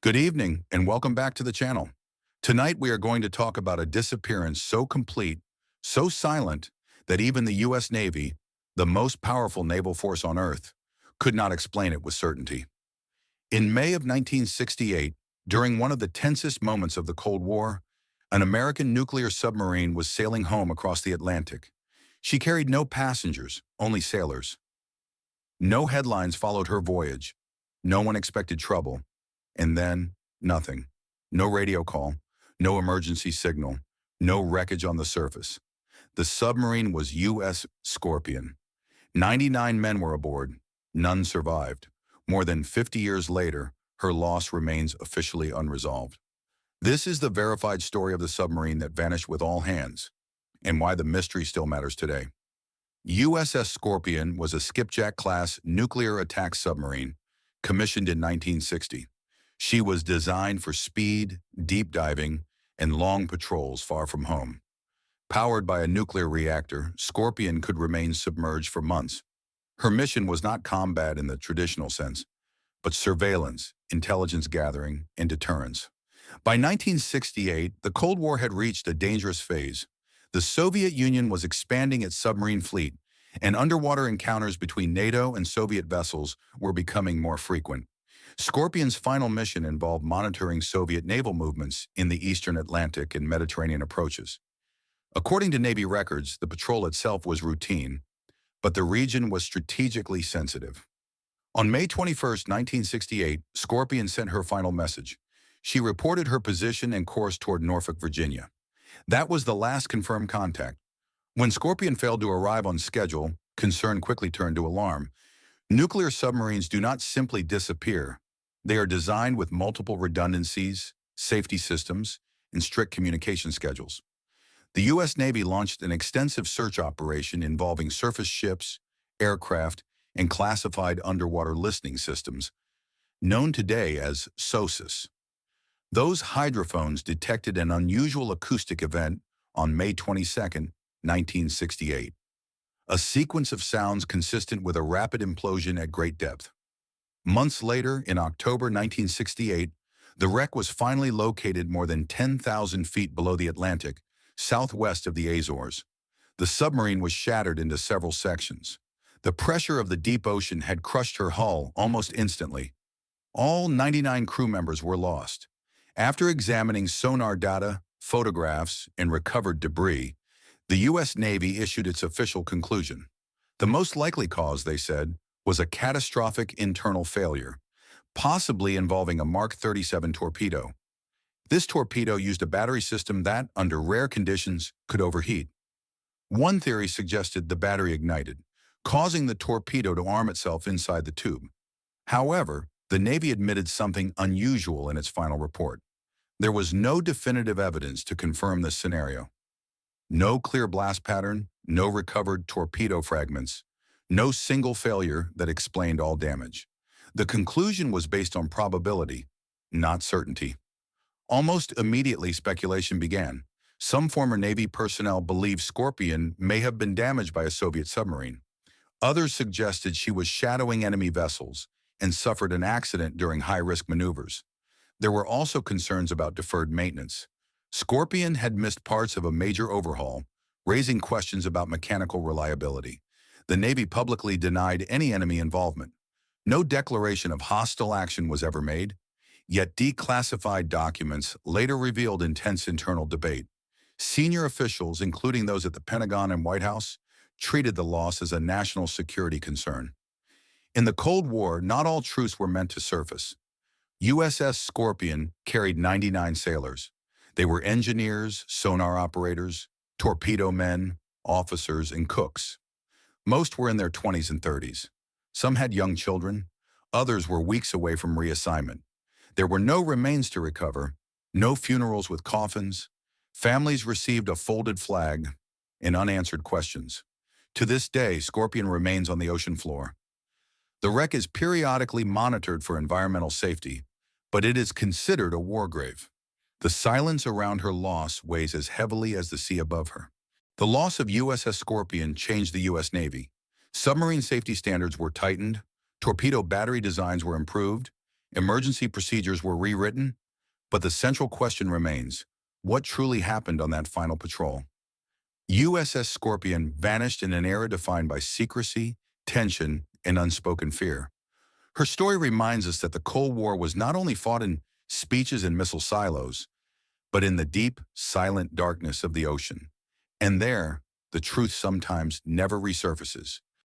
Good evening and welcome back to the channel. Tonight we are going to talk about a disappearance so complete, so silent, that even the U.S. Navy, the most powerful naval force on Earth, could not explain it with certainty. In May of 1968, during one of the tensest moments of the Cold War, an American nuclear submarine was sailing home across the Atlantic. She carried no passengers, only sailors. No headlines followed her voyage. No one expected trouble. And then, nothing. No radio call, no emergency signal, no wreckage on the surface. The submarine was USS Scorpion. 99 men were aboard. None survived. More than 50 years later, her loss remains officially unresolved. This is the verified story of the submarine that vanished with all hands, and why the mystery still matters today. USS Scorpion was a skipjack-class nuclear attack submarine commissioned in 1960. She was designed for speed, deep diving, and long patrols far from home. Powered by a nuclear reactor, Scorpion could remain submerged for months. Her mission was not combat in the traditional sense, but surveillance, intelligence gathering, and deterrence. By 1968, the Cold War had reached a dangerous phase. The Soviet Union was expanding its submarine fleet, and underwater encounters between NATO and Soviet vessels were becoming more frequent. Scorpion's final mission involved monitoring Soviet naval movements in the eastern Atlantic and Mediterranean approaches. According to Navy records, the patrol itself was routine, but the region was strategically sensitive. On May 21, 1968, Scorpion sent her final message. She reported her position and course toward Norfolk, Virginia. That was the last confirmed contact. When Scorpion failed to arrive on schedule, concern quickly turned to alarm. Nuclear submarines do not simply disappear. They are designed with multiple redundancies, safety systems, and strict communication schedules. The U.S. Navy launched an extensive search operation involving surface ships, aircraft, and classified underwater listening systems, known today as SOSUS. Those hydrophones detected an unusual acoustic event on May 22, 1968. A sequence of sounds consistent with a rapid implosion at great depth. Months later, in October 1968, the wreck was finally located more than 10,000 feet below the Atlantic, southwest of the Azores. The submarine was shattered into several sections. The pressure of the deep ocean had crushed her hull almost instantly. All 99 crew members were lost. After examining sonar data, photographs, and recovered debris, the U.S. Navy issued its official conclusion. The most likely cause, they said, was a catastrophic internal failure, possibly involving a Mark 37 torpedo. This torpedo used a battery system that, under rare conditions, could overheat. One theory suggested the battery ignited, causing the torpedo to arm itself inside the tube. However, the Navy admitted something unusual in its final report. There was no definitive evidence to confirm this scenario. No clear blast pattern, no recovered torpedo fragments, no single failure that explained all damage. The conclusion was based on probability, not certainty. Almost immediately, speculation began. Some former Navy personnel believed Scorpion may have been damaged by a Soviet submarine. Others suggested she was shadowing enemy vessels and suffered an accident during high-risk maneuvers. There were also concerns about deferred maintenance. Scorpion had missed parts of a major overhaul, raising questions about mechanical reliability. The Navy publicly denied any enemy involvement. No declaration of hostile action was ever made, yet declassified documents later revealed intense internal debate. Senior officials, including those at the Pentagon and White House, treated the loss as a national security concern. In the Cold War, not all truths were meant to surface. USS Scorpion carried 99 sailors. They were engineers, sonar operators, torpedo men, officers, and cooks. Most were in their 20s and 30s. Some had young children. Others were weeks away from reassignment. There were no remains to recover, no funerals with coffins. Families received a folded flag and unanswered questions. To this day, Scorpion remains on the ocean floor. The wreck is periodically monitored for environmental safety, but it is considered a war grave. The silence around her loss weighs as heavily as the sea above her. The loss of USS Scorpion changed the U.S. Navy. Submarine safety standards were tightened, torpedo battery designs were improved, Emergency procedures were rewritten, but the central question remains, what truly happened on that final patrol? USS Scorpion vanished in an era defined by secrecy, tension, and unspoken fear. Her story reminds us that the Cold War was not only fought in speeches and missile silos, but in the deep, silent darkness of the ocean. And there, the truth sometimes never resurfaces.